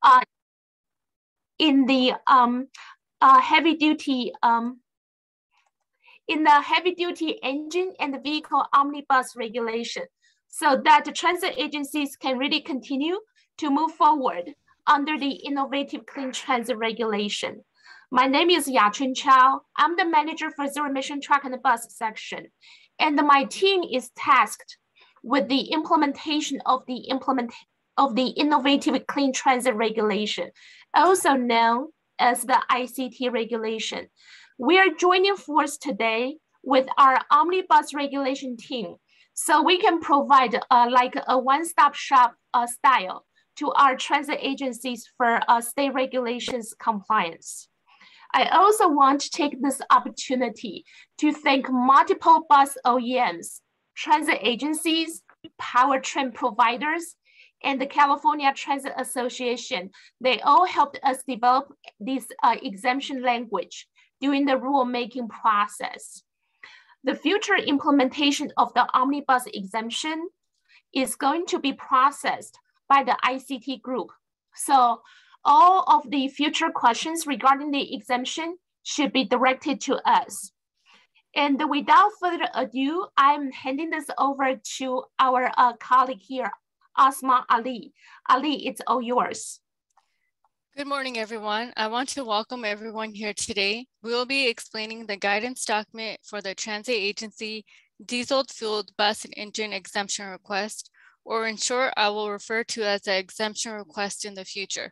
uh, in the heavy duty engine and the vehicle omnibus regulation, so that the transit agencies can really continue to move forward under the innovative clean transit regulation. My name is Yachun Chao. I'm the manager for zero emission truck and bus section, and my team is tasked with the implementation of the innovative clean transit regulation, also known as the ICT regulation. We are joining force today with our omnibus regulation team, so we can provide like a one-stop shop style to our transit agencies for state regulations compliance. I also want to take this opportunity to thank multiple bus OEMs, transit agencies, powertrain providers, and the California Transit Association. They all helped us develop this exemption language during the rulemaking process. The future implementation of the omnibus exemption is going to be processed by the ICT group. So all of the future questions regarding the exemption should be directed to us. And without further ado, I'm handing this over to our colleague here, Asma Ali. Ali, it's all yours. Good morning, everyone. I want to welcome everyone here today. We will be explaining the guidance document for the transit agency diesel-fueled bus and engine exemption request, or in short, I will refer to as the exemption request in the future.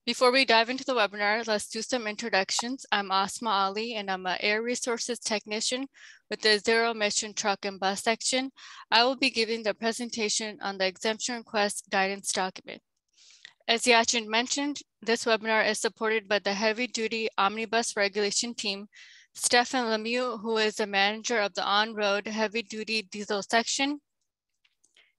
Before we dive into the webinar, let's do some introductions. I'm Asma Ali, and I'm an air resources technician with the zero emission truck and bus section. I will be giving the presentation on the exemption request guidance document. As Yachin mentioned, this webinar is supported by the heavy duty omnibus regulation team, Stefan Lemieux, who is the manager of the on-road heavy duty diesel section,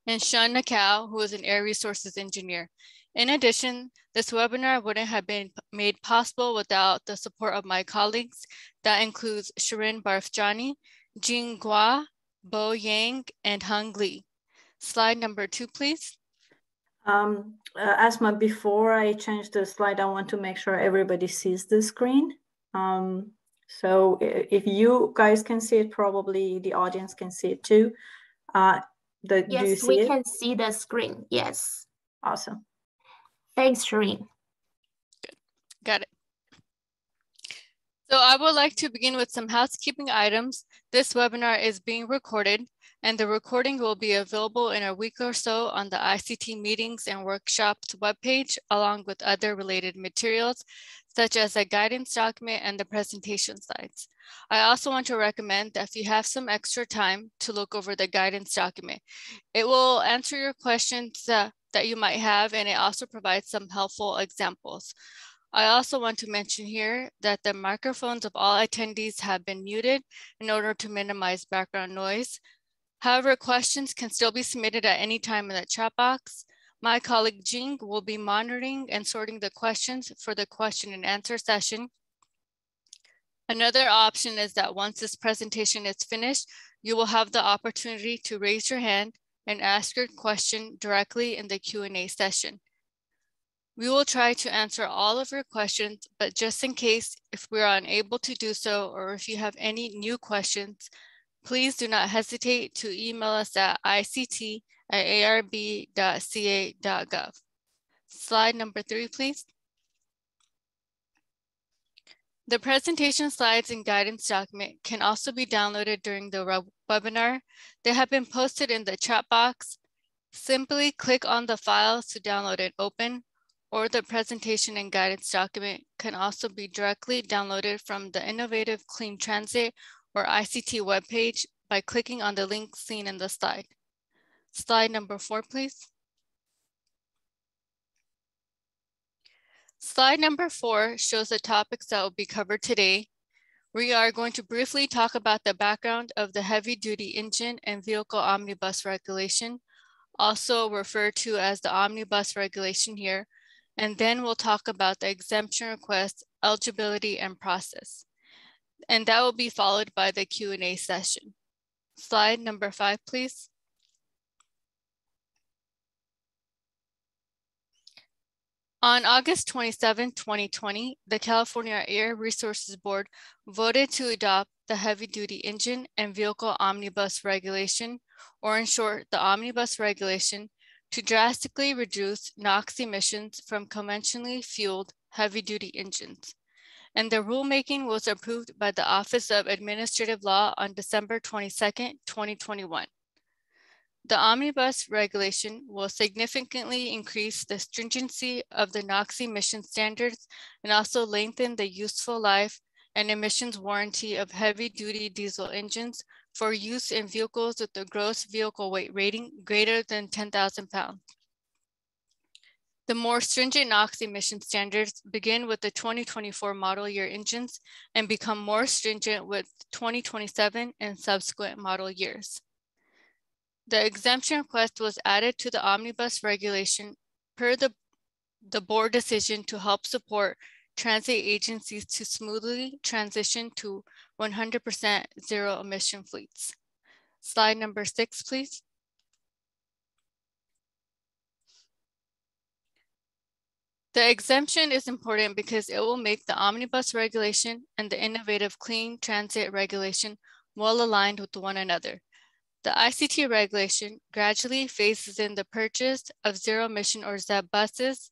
and Sean Nakao, who is an air resources engineer. In addition, this webinar wouldn't have been made possible without the support of my colleagues. That includes Shirin Barfjani, Jing Gua, Bo Yang, and Hung Lee. Slide number 2, please. Asma, before I change the slide, I want to make sure everybody sees the screen. So if you guys can see it, probably the audience can see it too. Yes, we can see the screen. Yes. Awesome. Thanks, Shireen. Good. Got it. So I would like to begin with some housekeeping items. This webinar is being recorded, and the recording will be available in a week or so on the ICT meetings and workshops webpage, along with other related materials, such as a guidance document and the presentation slides. I also want to recommend that if you have some extra time to look over the guidance document, it will answer your questions that you might have, and it also provides some helpful examples. I also want to mention here that the microphones of all attendees have been muted in order to minimize background noise. However, questions can still be submitted at any time in the chat box. My colleague Jing will be monitoring and sorting the questions for the question and answer session. Another option is that once this presentation is finished, you will have the opportunity to raise your hand and ask your question directly in the Q&A session. We will try to answer all of your questions, but just in case if we are unable to do so, or if you have any new questions, please do not hesitate to email us at ict@arb.ca.gov. Slide number 3, please. The presentation slides and guidance document can also be downloaded during the webinar. They have been posted in the chat box. Simply click on the files to download and open, or the presentation and guidance document can also be directly downloaded from the Innovative Clean Transit or ICT webpage by clicking on the link seen in the slide. Slide number 4, please. Slide number 4 shows the topics that will be covered today. We are going to briefly talk about the background of the heavy duty engine and vehicle omnibus regulation, also referred to as the omnibus regulation here. And then we'll talk about the exemption request, eligibility, and process. And that will be followed by the Q&A session. Slide number 5, please. On August 27, 2020, the California Air Resources Board voted to adopt the Heavy-Duty Engine and Vehicle Omnibus Regulation, or in short, the Omnibus Regulation, to drastically reduce NOx emissions from conventionally fueled heavy-duty engines. And the rulemaking was approved by the Office of Administrative Law on December 22, 2021. The Omnibus Regulation will significantly increase the stringency of the NOx emission standards and also lengthen the useful life and emissions warranty of heavy-duty diesel engines for use in vehicles with a gross vehicle weight rating greater than 10,000 pounds. The more stringent NOx emission standards begin with the 2024 model year engines and become more stringent with 2027 and subsequent model years. The exemption request was added to the Omnibus Regulation per the board decision to help support transit agencies to smoothly transition to 100% zero emission fleets. Slide number 6, please. The exemption is important because it will make the Omnibus Regulation and the innovative Clean Transit Regulation well aligned with one another. The ICT regulation gradually phases in the purchase of zero-emission or ZEB buses.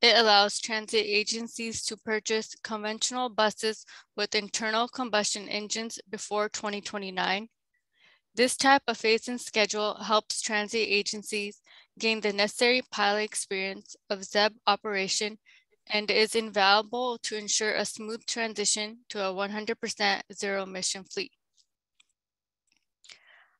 It allows transit agencies to purchase conventional buses with internal combustion engines before 2029. This type of phase-in schedule helps transit agencies gain the necessary pilot experience of ZEB operation and is invaluable to ensure a smooth transition to a 100% zero-emission fleet.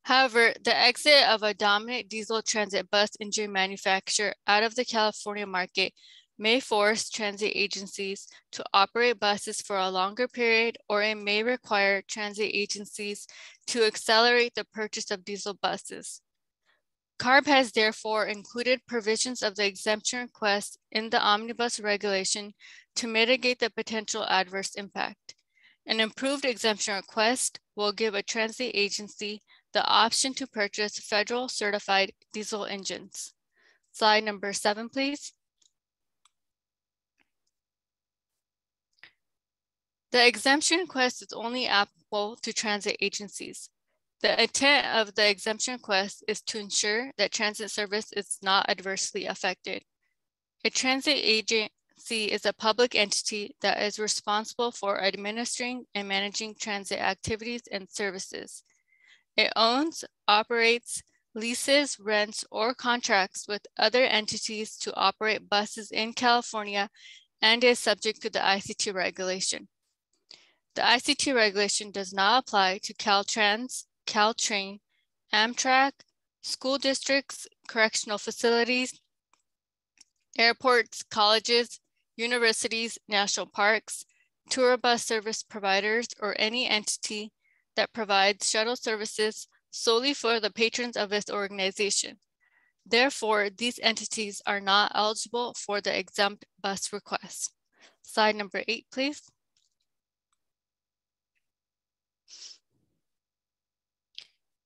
However, the exit of a dominant diesel transit bus engine manufacturer out of the California market may force transit agencies to operate buses for a longer period, or it may require transit agencies to accelerate the purchase of diesel buses. CARB has therefore included provisions of the exemption request in the Omnibus Regulation to mitigate the potential adverse impact. An improved exemption request will give a transit agency the option to purchase federal certified diesel engines. Slide number 7, please. The exemption request is only applicable to transit agencies. The intent of the exemption request is to ensure that transit service is not adversely affected. A transit agency is a public entity that is responsible for administering and managing transit activities and services. It owns, operates, leases, rents, or contracts with other entities to operate buses in California and is subject to the ICT regulation. The ICT regulation does not apply to Caltrans, Caltrain, Amtrak, school districts, correctional facilities, airports, colleges, universities, national parks, tour bus service providers, or any entity that provides shuttle services solely for the patrons of its organization. Therefore, these entities are not eligible for the exempt bus request. Slide number 8, please.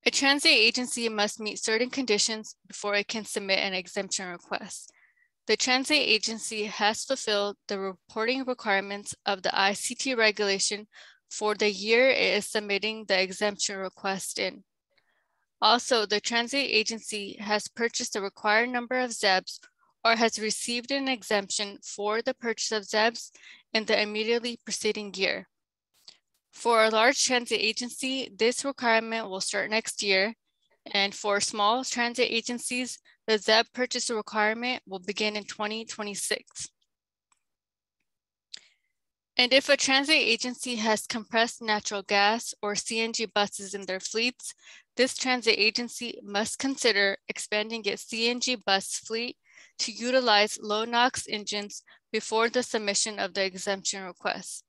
A transit agency must meet certain conditions before it can submit an exemption request. The transit agency has fulfilled the reporting requirements of the ICT regulation for the year it is submitting the exemption request in. Also, the transit agency has purchased the required number of ZEBs or has received an exemption for the purchase of ZEBs in the immediately preceding year. For a large transit agency, this requirement will start next year, and for small transit agencies, the ZEB purchase requirement will begin in 2026. And if a transit agency has compressed natural gas or CNG buses in their fleets, this transit agency must consider expanding its CNG bus fleet to utilize low NOx engines before the submission of the exemption request.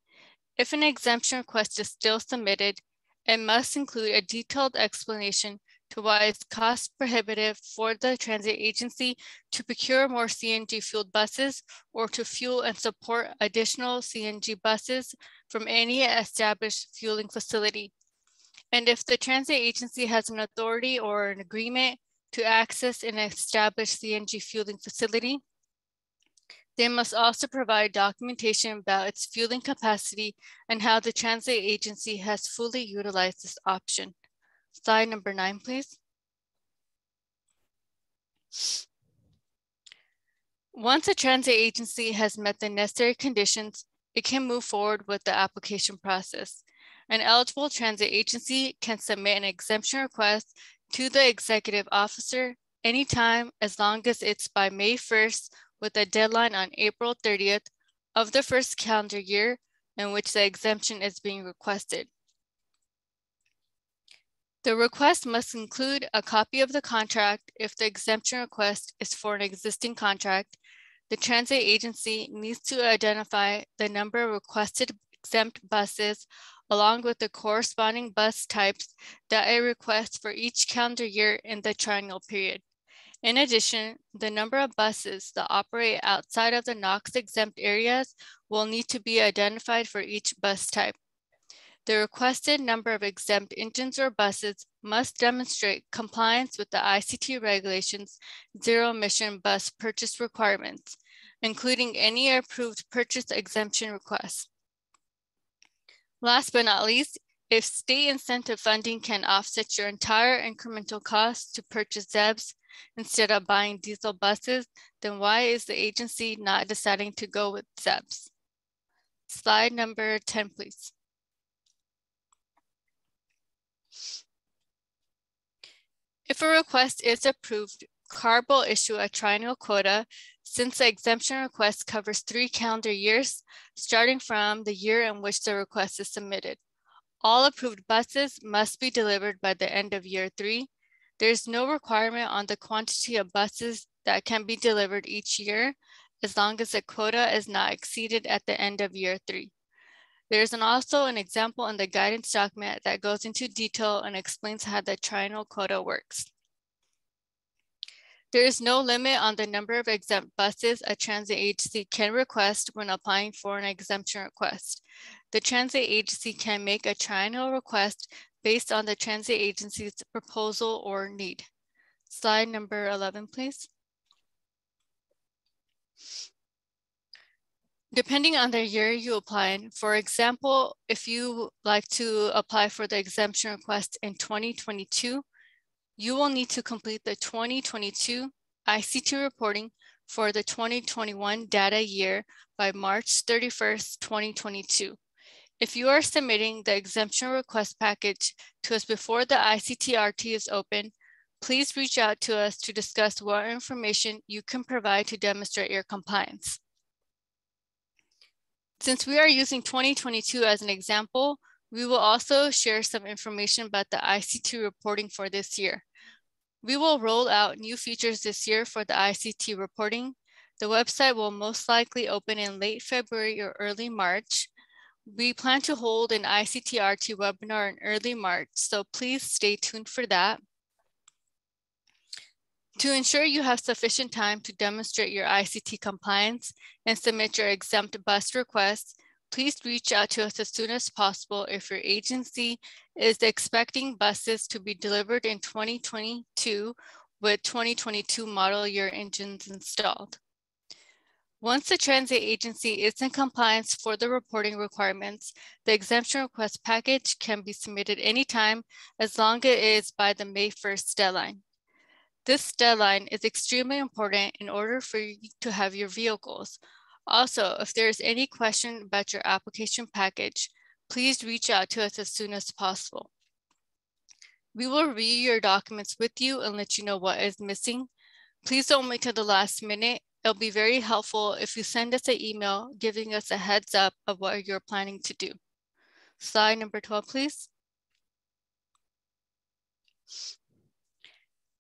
If an exemption request is still submitted, it must include a detailed explanation to why it's cost prohibitive for the transit agency to procure more CNG fueled buses or to fuel and support additional CNG buses from any established fueling facility. And if the transit agency has an authority or an agreement to access an established CNG fueling facility, They must also provide documentation about its fueling capacity and how the transit agency has fully utilized this option. Slide number 9, please. Once a transit agency has met the necessary conditions, it can move forward with the application process. An eligible transit agency can submit an exemption request to the executive officer anytime as long as it's by May 1st with a deadline on April 30th of the first calendar year in which the exemption is being requested. The request must include a copy of the contract if the exemption request is for an existing contract. The transit agency needs to identify the number of requested exempt buses along with the corresponding bus types that it requests for each calendar year in the triennial period. In addition, the number of buses that operate outside of the NOx exempt areas will need to be identified for each bus type. The requested number of exempt engines or buses must demonstrate compliance with the ICT regulations zero emission bus purchase requirements, including any approved purchase exemption requests. Last but not least, if state incentive funding can offset your entire incremental cost to purchase ZEBs instead of buying diesel buses, then why is the agency not deciding to go with ZEBs? Slide number 10, please. If a request is approved, CARB will issue a triennial quota since the exemption request covers 3 calendar years, starting from the year in which the request is submitted. All approved buses must be delivered by the end of year 3. There is no requirement on the quantity of buses that can be delivered each year, as long as the quota is not exceeded at the end of year 3. There's also an example in the guidance document that goes into detail and explains how the triennial quota works. There is no limit on the number of exempt buses a transit agency can request when applying for an exemption request. The transit agency can make a triennial request based on the transit agency's proposal or need. Slide number 11, please. Depending on the year you apply, for example, if you like to apply for the exemption request in 2022, you will need to complete the 2022 ICT reporting for the 2021 data year by March 31st, 2022. If you are submitting the exemption request package to us before the ICT-RT is open, please reach out to us to discuss what information you can provide to demonstrate your compliance. Since we are using 2022 as an example, we will also share some information about the ICT reporting for this year. We will roll out new features this year for the ICT reporting. The website will most likely open in late February or early March. We plan to hold an ICT-RT webinar in early March, so please stay tuned for that. To ensure you have sufficient time to demonstrate your ICT compliance and submit your exempt bus requests, please reach out to us as soon as possible if your agency is expecting buses to be delivered in 2022 with 2022 model year engines installed. Once the transit agency is in compliance for the reporting requirements, the exemption request package can be submitted anytime as long as it is by the May 1st deadline. This deadline is extremely important in order for you to have your vehicles. Also, if there is any question about your application package, please reach out to us as soon as possible. We will review your documents with you and let you know what is missing. Please don't wait till the last minute. It'll be very helpful if you send us an email giving us a heads up of what you're planning to do. Slide number 12, please.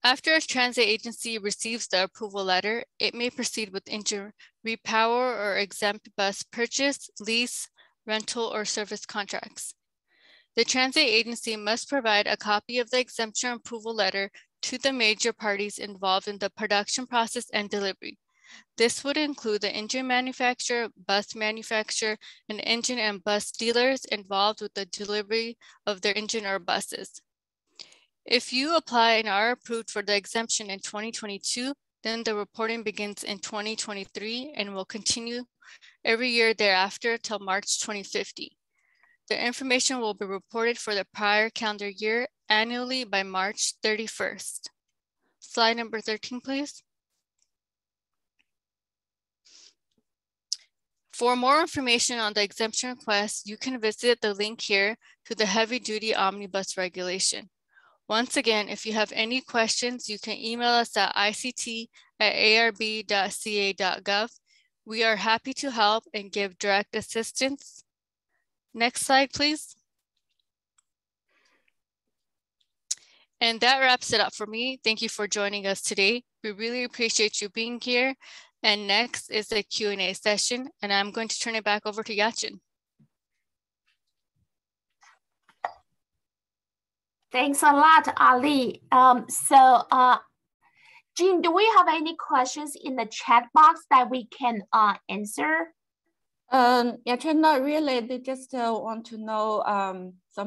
After a transit agency receives the approval letter, it may proceed with engine repower or exempt bus purchase, lease, rental, or service contracts. The transit agency must provide a copy of the exemption approval letter to the major parties involved in the production process and delivery. This would include the engine manufacturer, bus manufacturer, and engine and bus dealers involved with the delivery of their engine or buses. If you apply and are approved for the exemption in 2022, Then the reporting begins in 2023 and will continue every year thereafter till March 2050. The information will be reported for the prior calendar year annually by March 31st. Slide number 13, please. For more information on the exemption request, you can visit the link here to the heavy-duty omnibus regulation. Once again, if you have any questions, you can email us at ict@arb.ca.gov. We are happy to help and give direct assistance. Next slide, please. And that wraps it up for me. Thank you for joining us today. We really appreciate you being here. And next is the Q&A session, and I'm going to turn it back over to Yachin. Thanks a lot, Ali. Jean, do we have any questions in the chat box that we can answer? Actually, not really. They just want to know,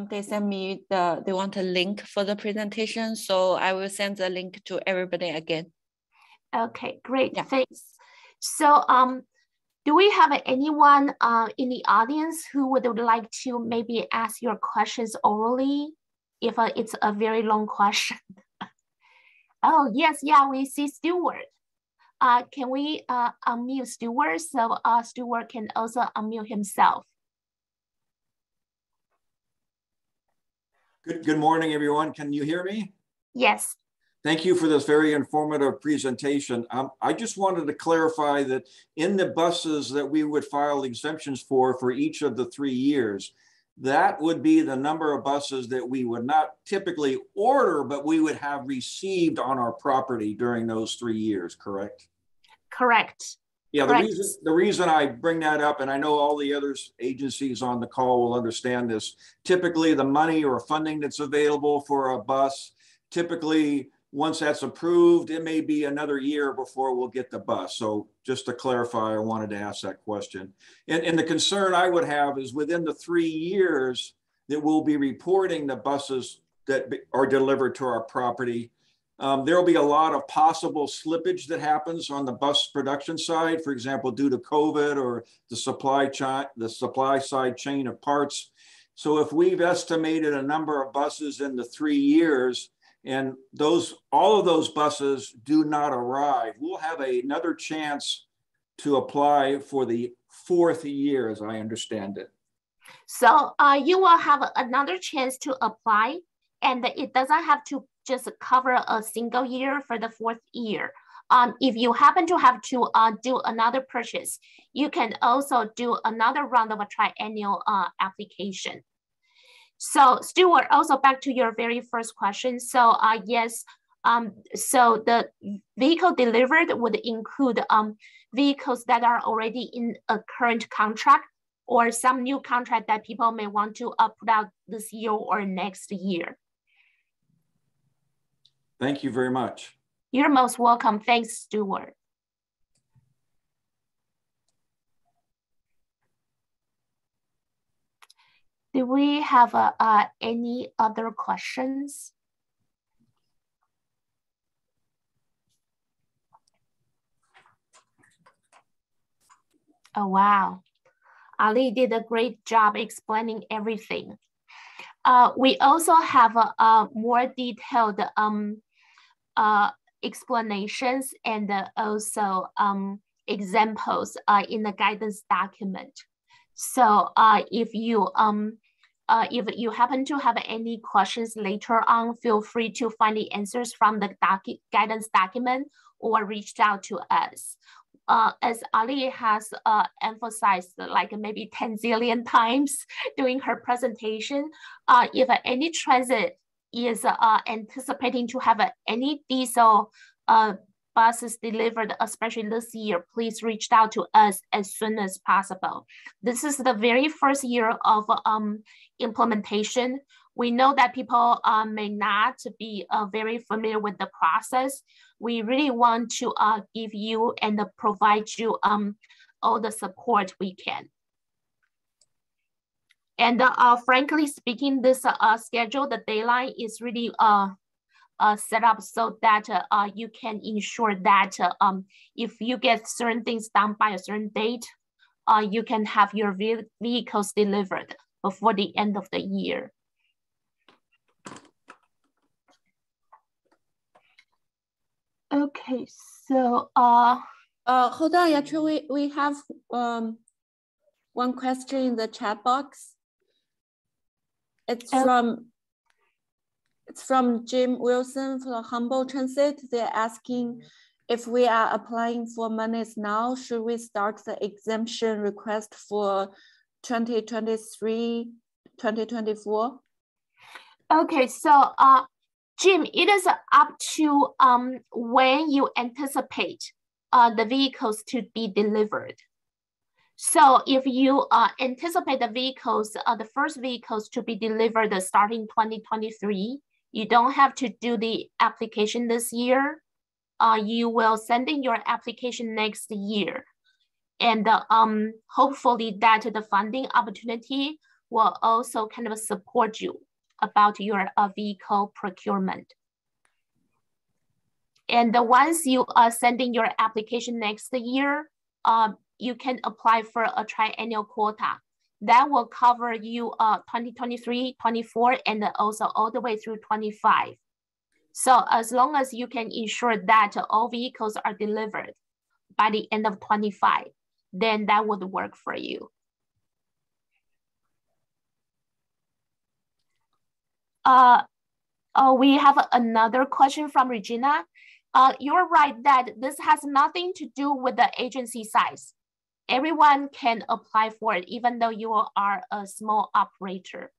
they send me they want a link for the presentation. So I will send the link to everybody again. Okay, great, yeah. Thanks. So do we have anyone in the audience who would like to maybe ask your questions orally if it's a very long question? Oh, yes, yeah, we see Stewart. Can we unmute Stewart so Stewart can also unmute himself? Good morning, everyone. Can you hear me? Yes. Thank you for this very informative presentation. I just wanted to clarify that in the buses that we would file exemptions for each of the 3 years, that would be the number of buses that we would not typically order, but we would have received on our property during those 3 years, correct? Correct. Yeah, correct. The reason I bring that up, and I know all the other agencies on the call will understand this, typically the money or funding that's available for a bus, typically once that's approved, it may be another year before we'll get the bus. So just to clarify, I wanted to ask that question. And the concern I would have is within the 3 years that we'll be reporting the buses that are delivered to our property, there'll be a lot of possible slippage that happens on the bus production side, for example, due to COVID or the supply side chain of parts. So if we've estimated a number of buses in the 3 years, and all of those buses do not arrive, we'll have another chance to apply for the 4th year, as I understand it. So you will have another chance to apply, and it doesn't have to just cover a single year for the 4th year. If you happen to have to do another purchase, you can also do another round of a triennial application. So Stuart, also back to your very first question. So yes, so the vehicle delivered would include vehicles that are already in a current contract or some new contract that people may want to put out this year or next year. Thank you very much. You're most welcome. Thanks, Stuart. Do we have any other questions? Oh, wow. Ali did a great job explaining everything. We also have more detailed explanations and also examples in the guidance document. So if you happen to have any questions later on, feel free to find the answers from the guidance document or reach out to us. As Ali has emphasized like maybe 10 zillion times during her presentation, if any transit is anticipating to have any diesel buses delivered, especially this year, please reach out to us as soon as possible. This is the very first year of implementation. We know that people may not be very familiar with the process. We really want to give you and provide you all the support we can. And frankly speaking, this schedule, the deadline is really set up so that you can ensure that if you get certain things done by a certain date, you can have your vehicles delivered before the end of the year. Okay, so hold on, actually, we have one question in the chat box. It's from Jim Wilson from Humboldt Transit. They're asking if we are applying for monies now, should we start the exemption request for 2023, 2024? Okay, so Jim, it is up to when you anticipate the vehicles to be delivered. So if you anticipate the vehicles, the first vehicles to be delivered starting 2023, you don't have to do the application this year. You will send in your application next year. And hopefully that the funding opportunity will also kind of support you about your vehicle procurement. And once you are sending your application next year, you can apply for a triennial quota. That will cover you 2023, 24, and also all the way through 25. So as long as you can ensure that all vehicles are delivered by the end of 25, then that would work for you. We have another question from Regina. You're right that this has nothing to do with the agency size. Everyone can apply for it, even though you are a small operator.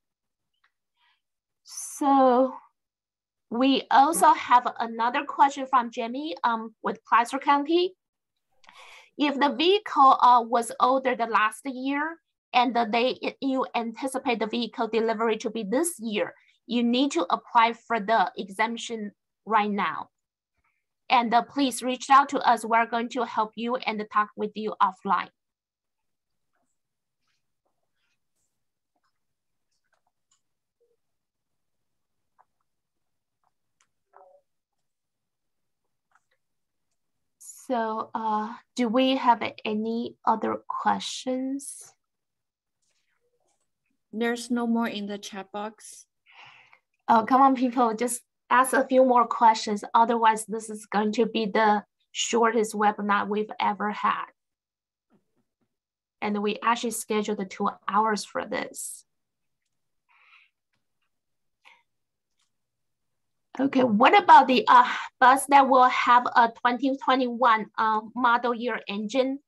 So we also have another question from Jamie with Placer County. If the vehicle was ordered last year and you anticipate the vehicle delivery to be this year, you need to apply for the exemption right now. And please reach out to us. We're going to help you and talk with you offline. So do we have any other questions? There's no more in the chat box. Oh, come on, people, just ask a few more questions. Otherwise, this is going to be the shortest webinar we've ever had. And we actually scheduled 2 hours for this. Okay, what about the bus that will have a 2021 model year engine?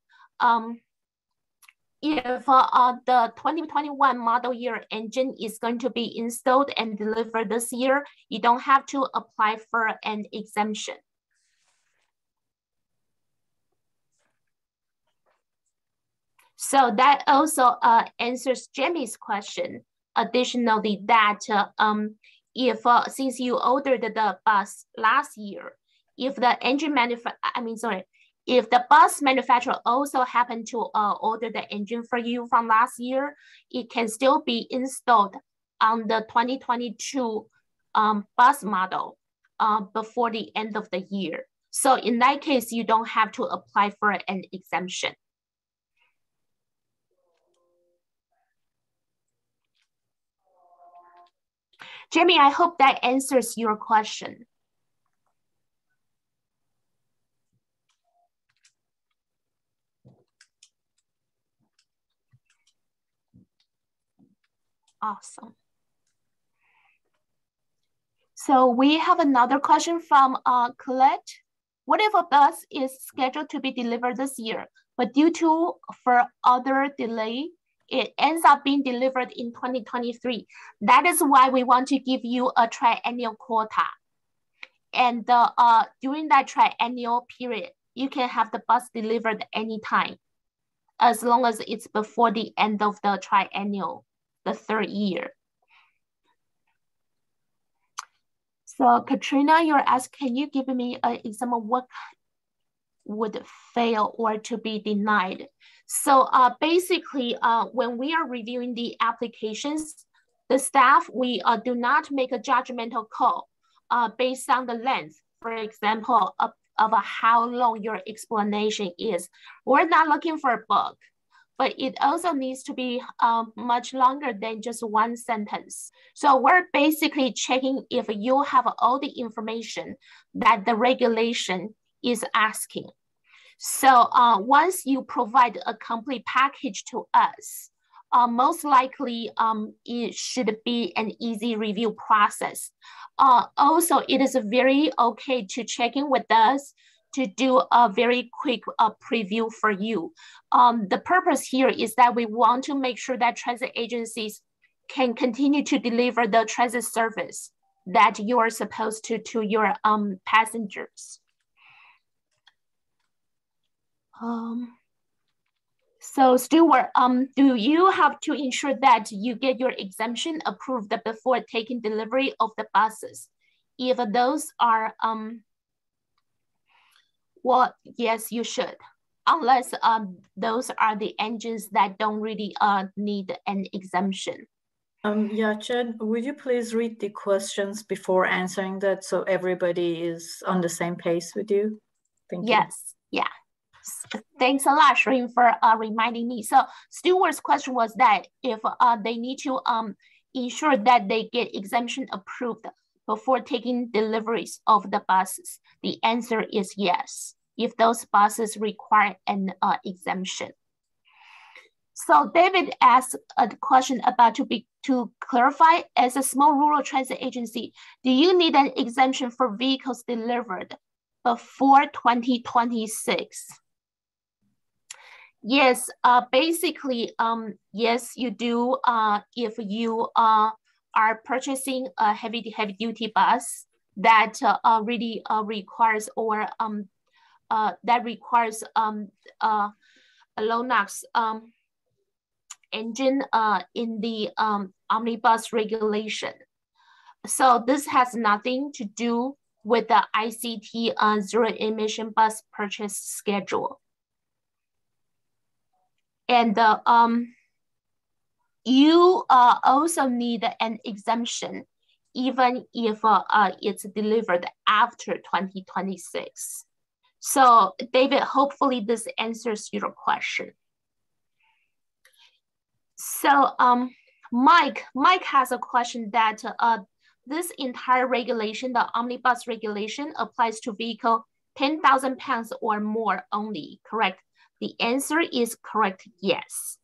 If the 2021 model year engine is going to be installed and delivered this year, you don't have to apply for an exemption. So that also answers Jamie's question. Additionally, that if since you ordered the bus last year, if the engine if the bus manufacturer also happened to order the engine for you from last year, it can still be installed on the 2022 bus model before the end of the year. So in that case, you don't have to apply for an exemption. Jamie, I hope that answers your question. Awesome. So we have another question from Colette. What if a bus is scheduled to be delivered this year, but due to other delay, it ends up being delivered in 2023? That is why we want to give you a triennial quota. And during that triennial period, you can have the bus delivered anytime, as long as it's before the end of the triennial, the 3rd year. So Katrina, you're asking, can you give me an example of what would fail or to be denied? So basically, when we are reviewing the applications, the staff, we do not make a judgmental call based on the length, for example, of how long your explanation is. We're not looking for a book, but it also needs to be much longer than just one sentence. So we're basically checking if you have all the information that the regulation is asking. So once you provide a complete package to us, most likely it should be an easy review process. Also, it is very okay to check in with us to do a very quick preview for you. The purpose here is that we want to make sure that transit agencies can continue to deliver the transit service that you are supposed to your passengers. So Stuart, do you have to ensure that you get your exemption approved before taking delivery of the buses? If those are, well, yes, you should, unless those are the engines that don't really need an exemption. Yeah, Chad, would you please read the questions before answering that so everybody is on the same pace with you? Thank you. Yes, yeah. Thanks a lot, Shreen, for reminding me. So Stuart's question was that if they need to ensure that they get exemption approved before taking deliveries of the buses. The answer is yes, if those buses require an exemption. So David asked a question about to clarify, as a small rural transit agency, do you need an exemption for vehicles delivered before 2026? Yes, basically, yes, you do. If you are purchasing a heavy duty bus that really requires or that requires a low NOx engine in the Omnibus Regulation. So this has nothing to do with the ICT zero emission bus purchase schedule. And you also need an exemption even if it's delivered after 2026. So David, hopefully this answers your question. So Mike has a question that this entire regulation, the Omnibus Regulation, applies to vehicle 10,000 pounds or more only, correct? The answer is correct, yes.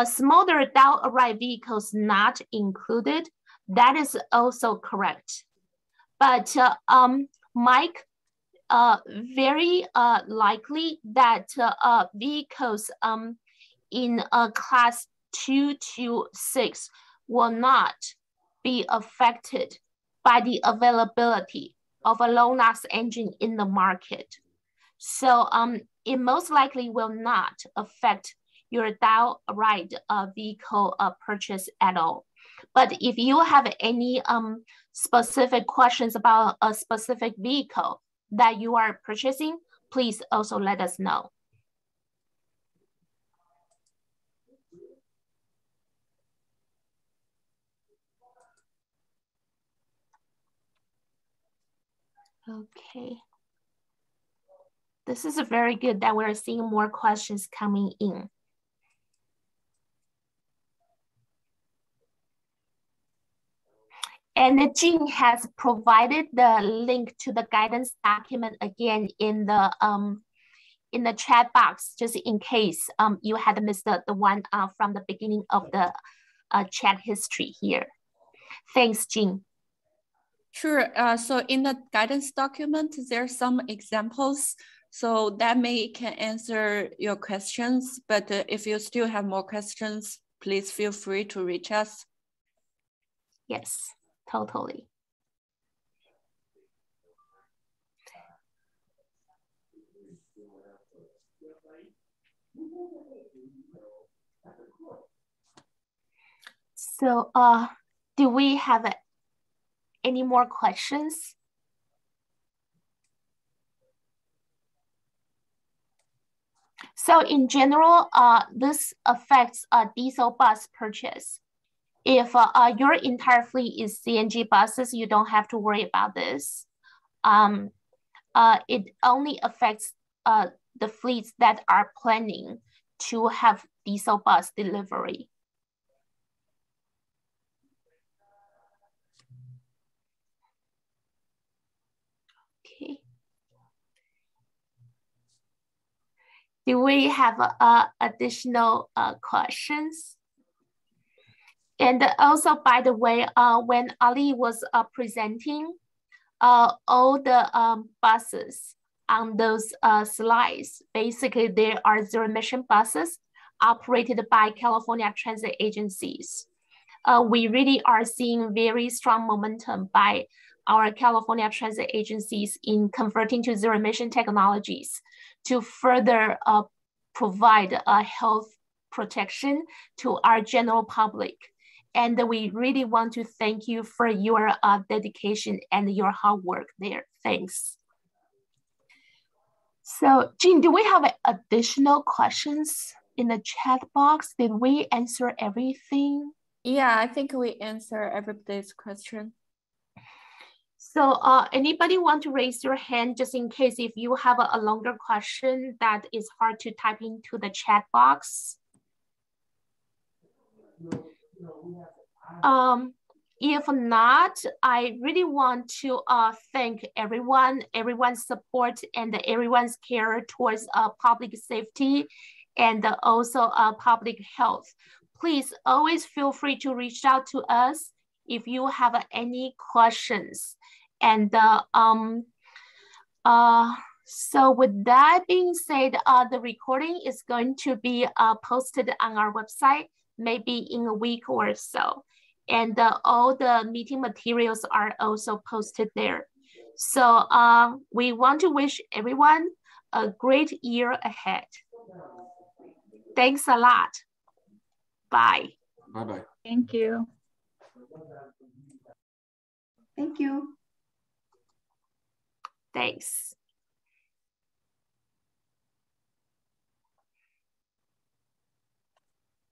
Smaller down-arrive vehicles not included, that is also correct. But Mike, very likely that vehicles in class 2 to 6 will not be affected by the availability of a low NOx engine in the market. So it most likely will not affect your downright vehicle purchase at all. But if you have any specific questions about a specific vehicle that you are purchasing, please also let us know. Okay. This is very good that we're seeing more questions coming in. And Jean has provided the link to the guidance document again in the chat box, just in case you had missed the one from the beginning of the chat history here. Thanks, Jean. Sure. So in the guidance document, there are some examples. So that can answer your questions. But if you still have more questions, please feel free to reach us. Yes, totally. So do we have any more questions? So in general, this affects a diesel bus purchase. If your entire fleet is CNG buses, you don't have to worry about this. It only affects the fleets that are planning to have diesel bus delivery. Okay. Do we have additional questions? And also, by the way, when Ali was presenting, all the buses on those slides, basically there are zero emission buses operated by California transit agencies. We really are seeing very strong momentum by our California transit agencies in converting to zero emission technologies to further provide health protection to our general public. And we really want to thank you for your dedication and your hard work there. Thanks. So Jean, do we have additional questions in the chat box? Did we answer everything? Yeah, I think we answered everybody's question. So anybody want to raise your hand just in case if you have a longer question that is hard to type into the chat box? If not, I really want to thank everyone's support and everyone's care towards public safety and also public health. Please always feel free to reach out to us if you have any questions. And so with that being said, the recording is going to be posted on our website, maybe in a week or so. And all the meeting materials are also posted there. So we want to wish everyone a great year ahead. Thanks a lot. Bye. Bye-bye. Thank you. Thank you. Thanks.